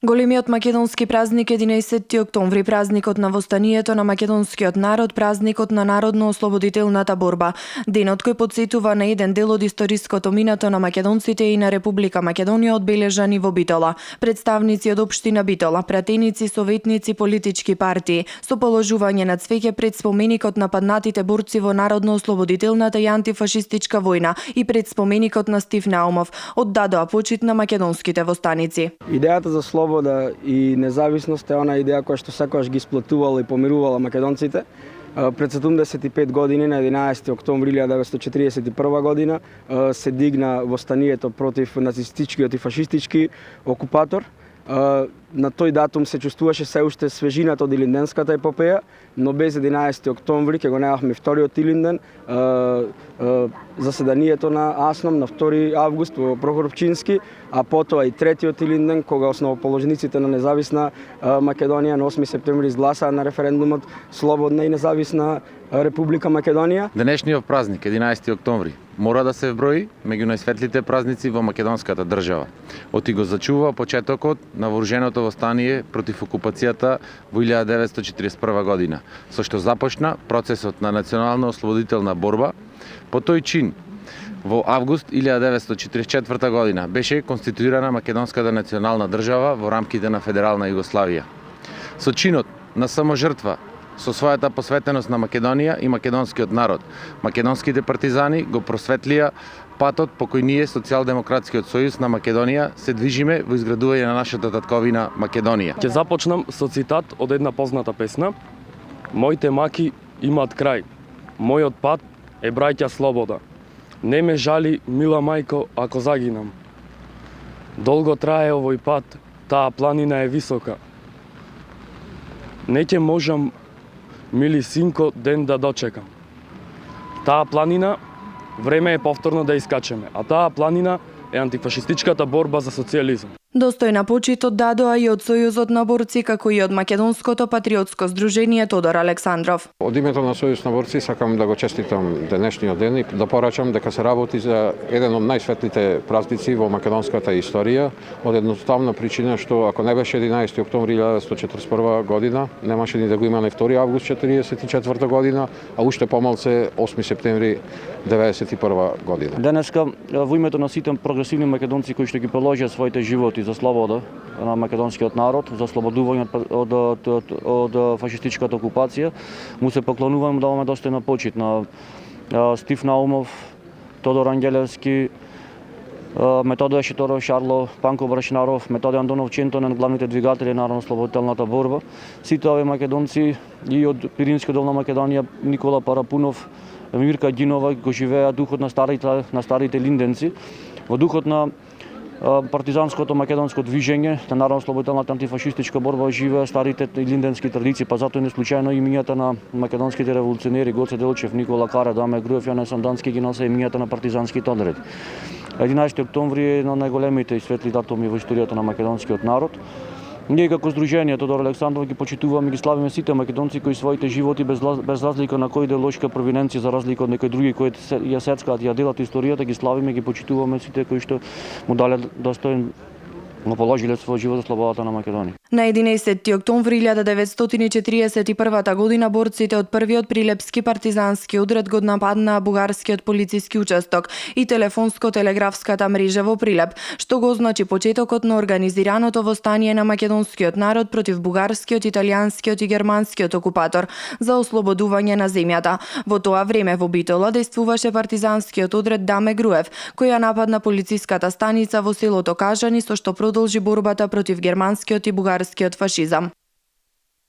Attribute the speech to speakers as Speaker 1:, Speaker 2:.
Speaker 1: Големиот македонски празник 11 октомври, празникот на востанието на македонскиот народ, празникот на народно-ослободителната борба. Денот кој потсетува на еден дел од историското минато на македонците и на Република Македонија одбележани во Битола. Представници од општина Битола, пратеници, советници, политички партии, со положување на цвеќе пред споменикот на паднатите борци во народно-ослободителната и антифашистичка војна и пред споменикот на Стив Наумов, оддадоа почит на македонските востаници.
Speaker 2: Идејата за слобода и независност е она идеја која што секогаш ги сплотувала и помирувала македонците. Пред 75 години, на 11 октомври 1941 година, се дигна востанието против нацистичкиот и фашистички окупатор. На тој датум се чувствуваше се уште свежината од Илинденската епопеја, но без 11 октомври ќе го најавме вториот Илинден, заседанието на АСНОМ на 2 август во Прохоровчински, а потоа и третиот Илинден, кога основоположниците на независна Македонија на 8 септември изгласаа на референдумот слободна и независна Република Македонија.
Speaker 3: Денешниот празник, 11 октомври, мора да се вброи меѓу најсветлите празници во македонската држава. Оти го зачува почетокот на вооруженото востание против окупацијата во 1941 година, со што започна процесот на национално-ослободителна борба. По тој чин, во август 1944 година беше конституирана македонската национална држава во рамките на Федерална Југославија. Со чинот на саможртва, со својата посветеност на Македонија и македонскиот народ, македонските партизани го просветлија патот по кој ние, Социјалдемократскиот сојуз на Македонија, се движиме во изградување на нашата татковина Македонија.
Speaker 4: Ќе започнам со цитат од една позната песна. Моите маки имаат крај. Мојот пат е браќа слобода. Не ме жали, мила мајко, ако загинам. Долго трае овој пат, таа планина е висока. Не ќе можам, мили синко, ден да дочекам. Таа планина, време е повторно да искачеме, а таа планина е антифашистичката борба за социјализам.
Speaker 1: Достојна почит оддадоа и од Сојузот на борци, како и од Македонското патриотско здружение Тодор Александров.
Speaker 5: Од името на Сојуз на борци сакам да го честитам денешниот ден и да порачам дека се работи за еден од најсветлите празници во македонската историја, од едноставна причина што ако не беше 11 октомври 1941 година, немаше ни да го има на 2 август 1944 година, а уште помалце 8 септември 1991 година.
Speaker 6: Денеска во името на сите прогресивни македонци кои што ги положија своите животи за слобода на македонскиот народ, за слободување од фашистичката окупација, му се поклонувам, даваме достојна почит на Стив Наумов, Тодор Ангелевски, Методе Шиторов Шарло, Панко Брашнаров, Методе Андонов Чентонен, главните двигатели на народно-слободителната борба. Сите овие македонци и од Пиринска долна Македонија, Никола Парапунов, Мирка Гинова го живеа духот на старите линденци, во духот на партизанското македонско движење, на народно-слободителната антифашистичка борба живеа старите линденски традиции, па затоа не случајно имињата на македонските револуционери Гоце Делчев, Никола Кара, Даме Груев, Јане Сандански ги носе имињата на партизанските одреди. 11 октомври е една од најголемите и светли датуми во историјата на македонскиот народ. Ние како здружение Тодор Александров ги почитуваме и ги славиме сите македонци кои своите животи без разлика на кој идеолошка провиненција, за разлика од некои други кои ја сецкаат и ја делат историјата, ги славиме, ги почитуваме сите кои што му дале достоен му положиле свој живот за слободата на Македонија.
Speaker 1: На 11 октомври 1941 година борците од првиот прилепски партизански одред го нападнаа бугарскиот полициски участок и телефонско-телеграфската мрежа во Прилеп, што го означи почетокот на организираното востание на македонскиот народ против бугарскиот, италијанскиот и германскиот окупатор за ослободување на земјата. Во тоа време во Битола действуваше партизанскиот одред Даме Груев, која нападна полициската станица во селото Кажани, со што продолжи борбата против германскиот и бугарскиот фашизам.